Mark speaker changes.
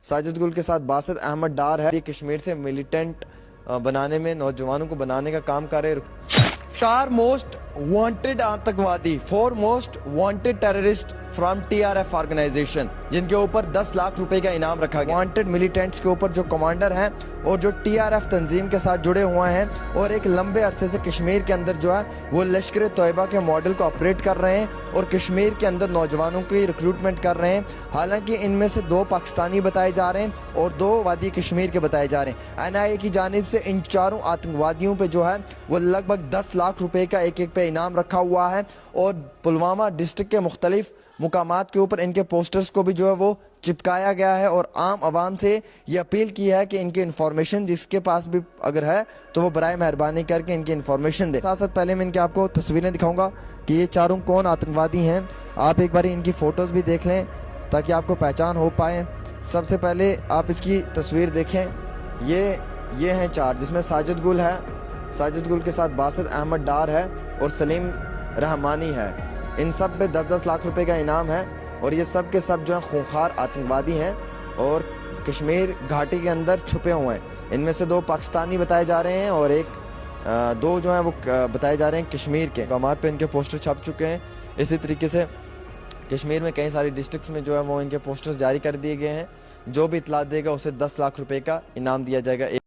Speaker 1: साजिद गुल के साथ बासित अहमद डार है। ये कश्मीर से मिलिटेंट बनाने में, नौजवानों को बनाने का काम कर रहे। 4 मोस्ट वांटेड आतंकवादी, 4 most wanted terrorist from TRF organisation, जिनके ऊपर 10 लाख रुपए का इनाम रखा गया। वांटेड मिलिटेंट्स के ऊपर जो कमांडर हैं और जो TRF तंजीम के साथ जुड़े हुए हैं और एक लंबे अरसे से कश्मीर के अंदर जो है वो लश्कर तोयबा के मॉडल को ऑपरेट कर रहे हैं और कश्मीर के अंदर नौजवानों की रिक्रूटमेंट कर रहे हैं। हालांकि इनमें से 2 पाकिस्तानी बताए जा रहे हैं और 2 वादी कश्मीर के बताए जा रहे हैं। NIA की जानिब से इन चारों आतंकवादियों पे जो है वो लगभग 10 लाख रुपए का एक पे इनाम रखा हुआ है और पुलवामा डिस्ट्रिक्ट के मुख्तलिफ मुकामात के ऊपर इनके पोस्टर्स को भी जो है वो चिपकाया गया है और आम आवाम से ये अपील की है कि इनकी इन्फॉर्मेशन जिसके पास भी अगर है तो वो बराए मेहरबानी करके इनकी इन्फॉर्मेशन दे। साथ साथ पहले मैं इनके आपको तस्वीरें दिखाऊंगा कि ये चारों कौन आतंकवादी हैं। आप एक बार इनकी फ़ोटोज़ भी देख लें ताकि आपको पहचान हो पाए। सबसे पहले आप इसकी तस्वीर देखें, ये हैं 4, जिसमें साजिद गुल है, साजिद गुल के साथ बासित अहमद डार है और सलीम रहमानी है। इन सब पे 10-10 लाख रुपए का इनाम है और ये सब के सब जो हैं खूंखार आतंकवादी हैं और कश्मीर घाटी के अंदर छुपे हुए हैं। इनमें से 2 पाकिस्तानी बताए जा रहे हैं और 2 जो हैं वो बताए जा रहे हैं कश्मीर के। मकामात पे इनके पोस्टर छप चुके हैं। इसी तरीके से कश्मीर में कई सारी डिस्ट्रिक्ट्स में जो है वो इनके पोस्टर्स जारी कर दिए गए हैं। जो भी इतला देगा उसे 10 लाख रुपए का इनाम दिया जाएगा।